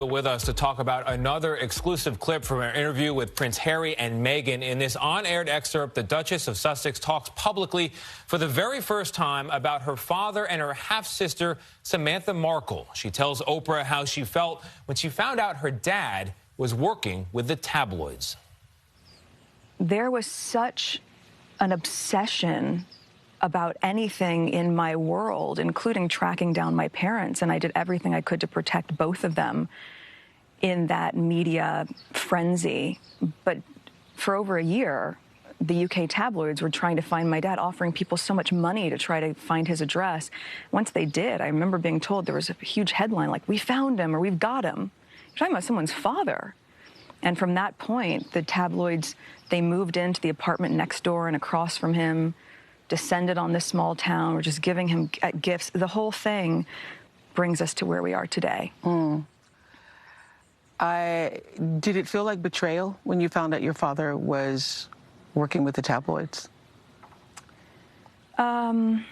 With us to talk about another exclusive clip from our interview with Prince Harry and Meghan. In this on-aired excerpt, the Duchess of Sussex talks publicly for the very first time about her father and her half-sister, Samantha Markle. She tells Oprah how she felt when she found out her dad was working with the tabloids. There was such an obsession about anything in my world, including tracking down my parents, and I did everything I could to protect both of them in that media frenzy. But for over a year, the UK tabloids were trying to find my dad, offering people so much money to try to find his address. Once they did, I remember being told there was a huge headline like, "We found him," or "We've got him." You're talking about someone's father. And from that point, the tabloids, they moved into the apartment next door and across from him, descended on this small town, were just giving him gifts. The whole thing brings us to where we are today. Did it feel like betrayal when you found out your father was working with the tabloids? I'm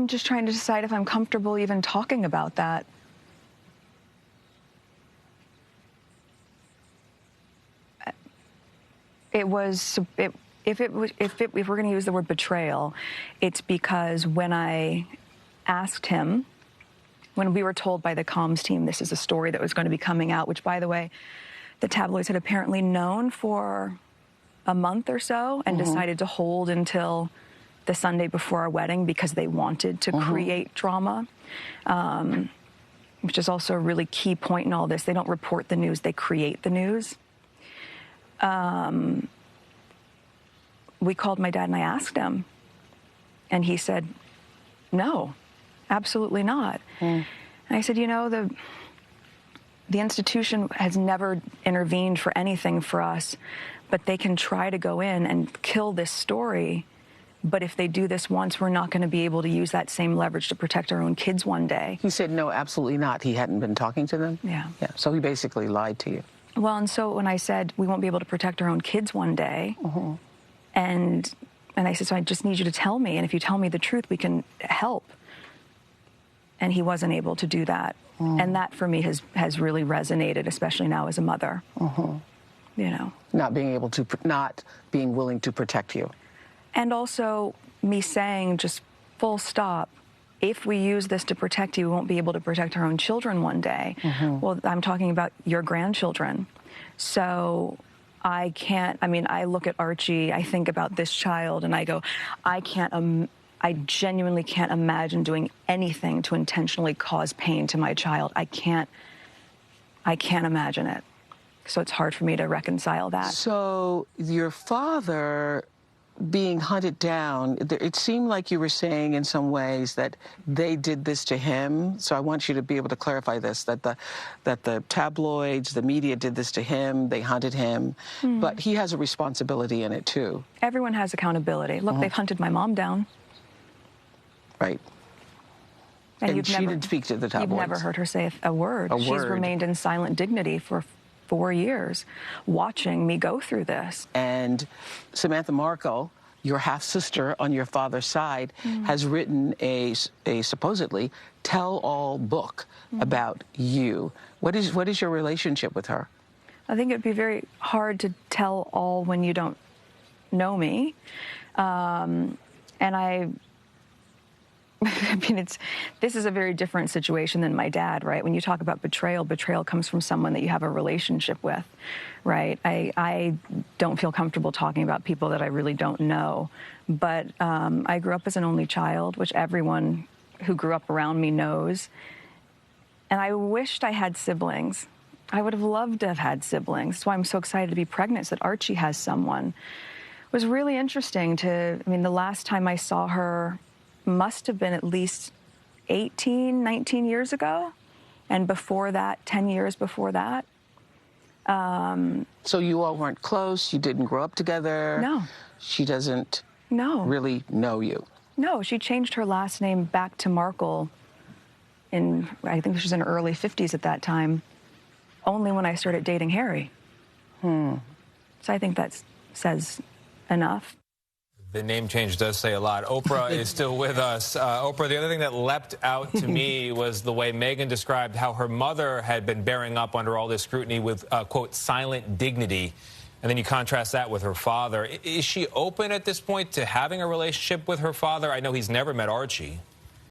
just trying to decide if I'm comfortable even talking about that. If we're going to use the word betrayal, it's because when I asked him, when we were told by the comms team this is a story that was going to be coming out, which, by the way, the tabloids had apparently known for a month or so and decided to hold until the Sunday before our wedding because they wanted to create drama, which is also a really key point in all this. They don't report the news, they create the news. We called my dad and I asked him, and he said, "No, absolutely not." And I said, "You know, the institution has never intervened for anything for us, but they can try to go in and kill this story. But if they do this once, we're not going to be able to use that same leverage to protect our own kids one day." He said, no, absolutely not. He hadn't been talking to them? Yeah. So he basically lied to you. Well, and so when I said we won't be able to protect our own kids one day, and I said, so I just need you to tell me, and if you tell me the truth, we can help. And he wasn't able to do that. And that for me has really resonated, especially now as a mother. You know. Not being willing to protect you. And also me saying just full stop, if we use this to protect you, we won't be able to protect our own children one day. Well, I'm talking about your grandchildren. So I can't, I mean, I look at Archie, I think about this child, and I go, I genuinely can't imagine doing anything to intentionally cause pain to my child. I can't imagine it. So it's hard for me to reconcile that. So your father being hunted down, it seemed like you were saying in some ways that they did this to him. So I want you to be able to clarify this, that the tabloids, the media did this to him, they hunted him, but he has a responsibility in it too. Everyone has accountability. Look, they've hunted my mom down. Right. And she didn't speak to the tabloids. You've never heard her say a word. She's remained in silent dignity for 4 years, watching me go through this. And Samantha Markle, your half-sister on your father's side, has written a supposedly tell-all book about you. What is your relationship with her? I think it'd be very hard to tell all when you don't know me. And I mean, this is a very different situation than my dad, right? When you talk about betrayal, betrayal comes from someone that you have a relationship with, right? I don't feel comfortable talking about people that I really don't know. But I grew up as an only child, which everyone who grew up around me knows. And I wished I had siblings. I would have loved to have had siblings. That's why I'm so excited to be pregnant, so that Archie has someone. It was really interesting I mean, the last time I saw her must have been at least 18, 19 years ago. And before that, 10 years before that. So you all weren't close? You didn't grow up together? No. She doesn't really know you? No, she changed her last name back to Markle I think she was in her early 50s at that time, only when I started dating Harry. So I think that says enough. The name change does say a lot. Oprah is still with us. Oprah, the other thing that leapt out to me was the way Meghan described how her mother had been bearing up under all this scrutiny with, quote, silent dignity. And then you contrast that with her father. Is she open at this point to having a relationship with her father? I know he's never met Archie.